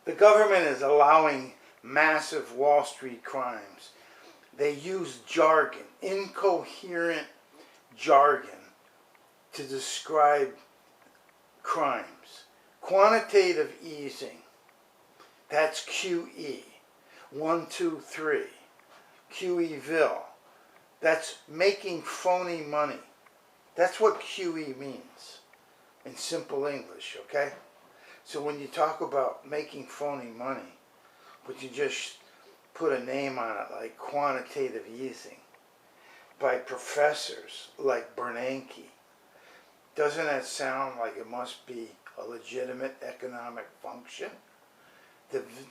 The government is allowing massive Wall Street crimes. They use jargon, incoherent jargon, to describe crimes. Quantitative easing, that's QE. 1, 2, 3. QEville, that's making phony money. That's what QE means in simple English, okay? So when you talk about making phony money, but you just put a name on it like quantitative easing by professors like Bernanke, doesn't that sound like it must be a legitimate economic function?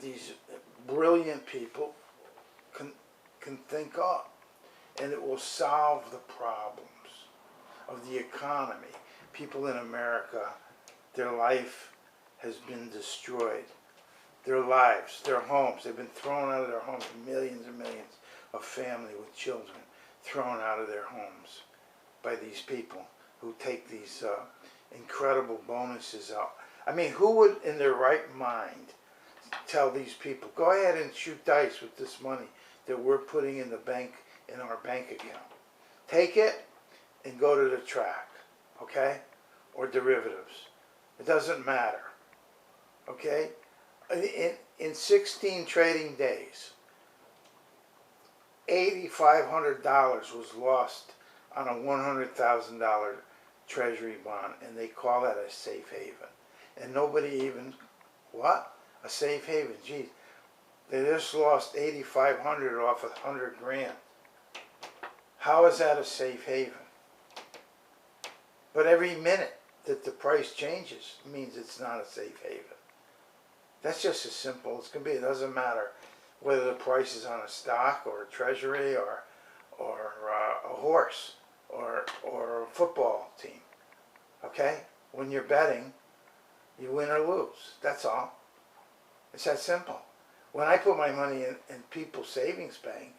These brilliant people can think up, and it will solve the problems of the economy. People in America, their life has been destroyed. Their lives, their homes, they've been thrown out of their homes. Millions and millions of family with children thrown out of their homes by these people who take these incredible bonuses out. I mean, who would in their right mind tell these people, go ahead and shoot dice with this money that we're putting in the bank, in our bank account. Take it and go to the track, okay? Or derivatives. It doesn't matter, okay? In 16 trading days, $8,500 was lost on a $100,000 treasury bond, and they call that a safe haven. And nobody even, what? A safe haven, geez. They just lost $8,500 off $100 grand. How is that a safe haven? But every minute that the price changes means it's not a safe haven. That's just as simple as can be. It doesn't matter whether the price is on a stock or a treasury or a horse or a football team. Okay? When you're betting, you win or lose. That's all. It's that simple. When I put my money in People's Savings Bank,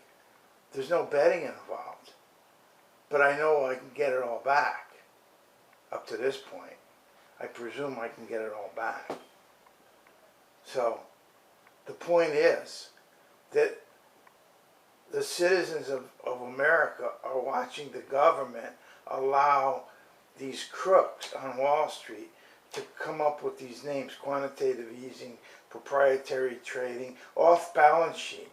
there's no betting involved. But I know I can get it all back. Up to this point, I presume I can get it all back. So, the point is that the citizens of America are watching the government allow these crooks on Wall Street to come up with these names: quantitative easing, proprietary trading, off balance sheet.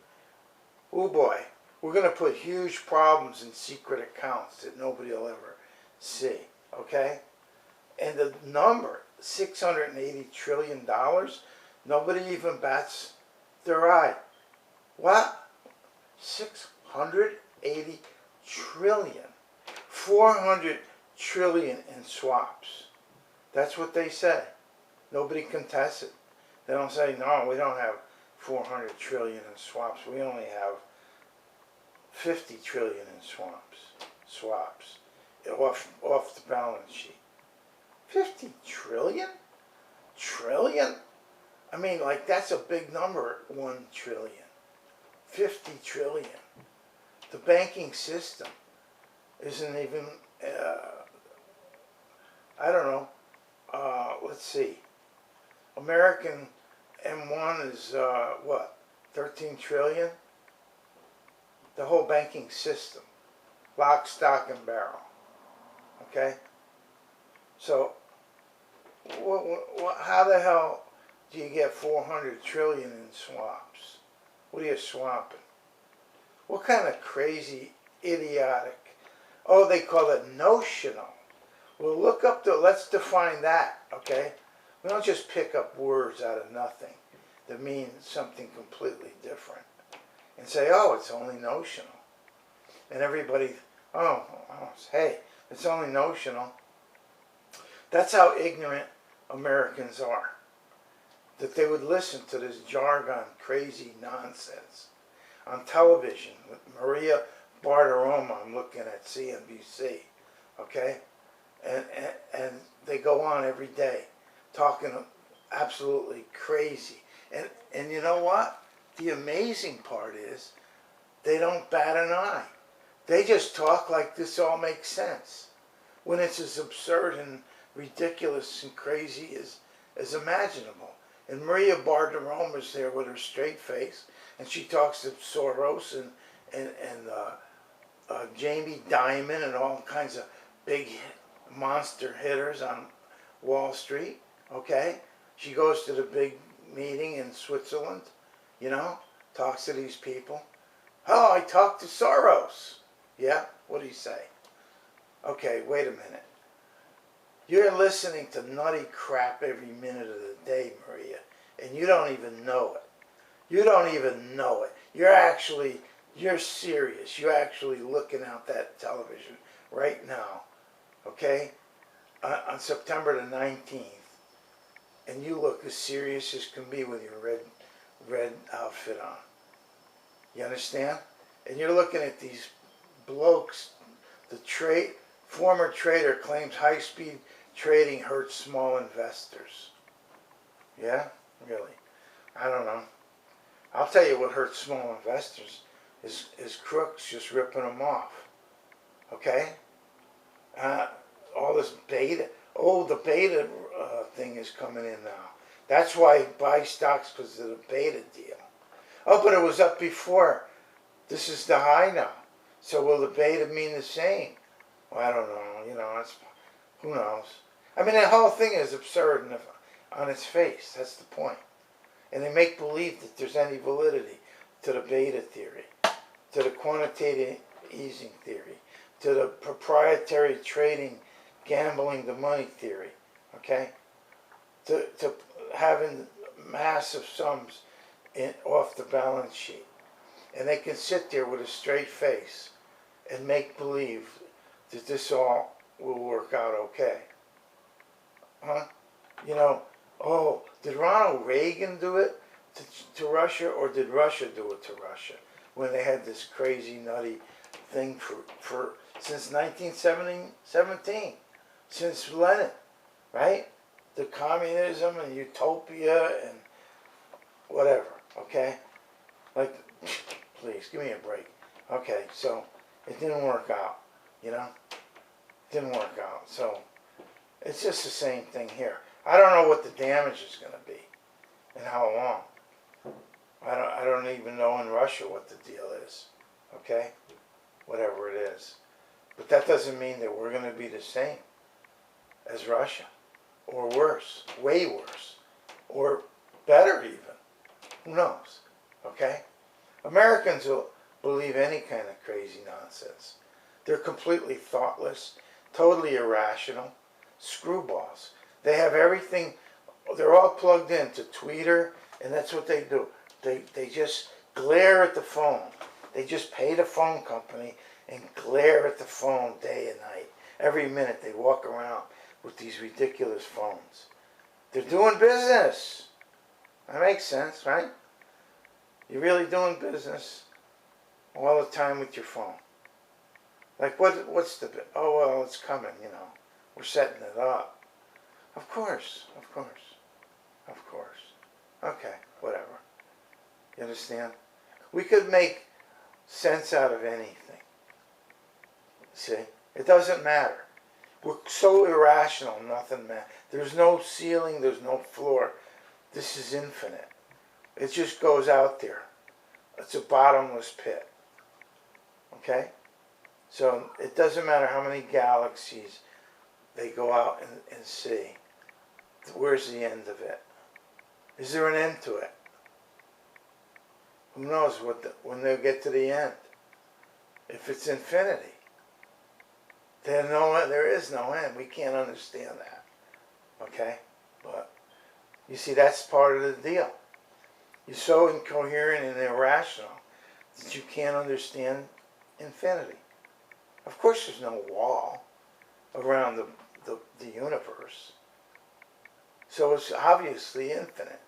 Oh boy, we're going to put huge problems in secret accounts that nobody will ever see, okay? And the number, $680 trillion, nobody even bats their eye. What? 680 trillion. 400 trillion in swaps. That's what they say. Nobody contests it. They don't say, no, we don't have 400 trillion in swaps. We only have 50 trillion in swaps off the balance sheet. 50 trillion? Trillion? I mean, like, that's a big number, 1 trillion. 50 trillion. The banking system isn't even, I don't know, let's see. American M1 is, what, 13 trillion? The whole banking system. Lock, stock, and barrel. Okay? So, how the hell do you get 400 trillion in swaps? What are you swapping? What kind of crazy, idiotic, oh, they call it notional. Well, look up let's define that, okay? We don't just pick up words out of nothing that mean something completely different and say, oh, it's only notional. And everybody, oh, hey, it's only notional. That's how ignorant Americans are. That they would listen to this jargon, crazy nonsense on television with Maria Bartiromo. I'm looking at CNBC, okay? And they go on every day talking absolutely crazy. And you know what? The amazing part is they don't bat an eye. They just talk like this all makes sense, when it's as absurd and ridiculous and crazy as imaginable. And Maria Bartiromo is there with her straight face, and she talks to Soros and Jamie Dimon and all kinds of big monster hitters on Wall Street. Okay, she goes to the big meeting in Switzerland, you know, talks to these people. Oh, I talked to Soros. Yeah, what do you say? Okay, wait a minute. You're listening to nutty crap every minute of the day, Maria, and you don't even know it. You don't even know it. You're serious. You're actually looking at that television right now, okay, on September the 19th, and you look as serious as can be with your red outfit on. You understand? And you're looking at these blokes. The former trader claims high-speed trading hurts small investors. Yeah? Really? I don't know. I'll tell you what hurts small investors is crooks just ripping them off. Okay? All this beta. Oh, the beta thing is coming in now. That's why I buy stocks, because of the beta deal. Oh, but it was up before. This is the high now. So will the beta mean the same? Well, I don't know. You know, who knows? I mean, the whole thing is absurd on its face. That's the point. And they make believe that there's any validity to the beta theory, to the quantitative easing theory, to the proprietary trading, gambling the money theory, okay? To having massive sums off the balance sheet. And they can sit there with a straight face and make believe that this all will work out okay. Huh? You know, oh, did Ronald Reagan do it to Russia, or did Russia do it to Russia when they had this crazy, nutty thing since 1917, since Lenin, right? The communism and utopia and whatever, okay? Like, please, give me a break. Okay, so it didn't work out, you know? It didn't work out, so it's just the same thing here. I don't know what the damage is going to be and how long. I don't even know in Russia what the deal is, okay? Whatever it is. But that doesn't mean that we're going to be the same as Russia, or worse, way worse, or better even. Who knows, okay? Americans will believe any kind of crazy nonsense. They're completely thoughtless, totally irrational, screwballs. They have everything, they're all plugged into Twitter, and that's what they do. They just glare at the phone. They just pay the phone company and glare at the phone day and night. Every minute they walk around with these ridiculous phones. They're doing business. That makes sense, right? You're really doing business all the time with your phone. Like, what's the... Oh, well, it's coming, you know. We're setting it up. Of course, of course, of course. Okay, whatever. You understand? We could make sense out of anything. See? It doesn't matter. We're so irrational, nothing matters. There's no ceiling, there's no floor. This is infinite. It just goes out there. It's a bottomless pit. Okay? So it doesn't matter how many galaxies they go out and see. Where's the end of it? Is there an end to it? Who knows when they'll get to the end? If it's infinity, then there is no end. We can't understand that. Okay? But you see, that's part of the deal. You're so incoherent and irrational that you can't understand infinity. Of course there's no wall around the universe. So it's obviously infinite.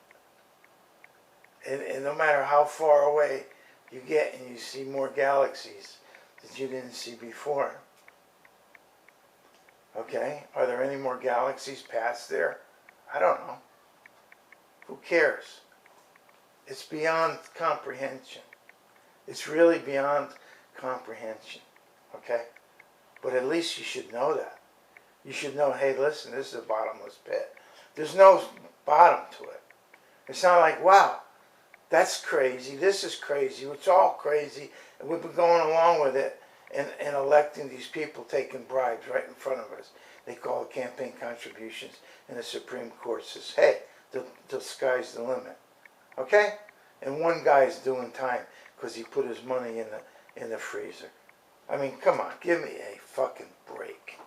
And no matter how far away you get and you see more galaxies that you didn't see before. Okay? Are there any more galaxies past there? I don't know. Who cares? It's beyond comprehension. It's really beyond comprehension. Okay? But at least you should know that. You should know, hey, listen, this is a bottomless pit. There's no bottom to it. It's not like, wow, that's crazy, this is crazy, it's all crazy, and we've been going along with it and electing these people taking bribes right in front of us. They call it campaign contributions, and the Supreme Court says, hey, the sky's the limit. Okay? And one guy's doing time because he put his money in the freezer. I mean, come on, give me a fucking break.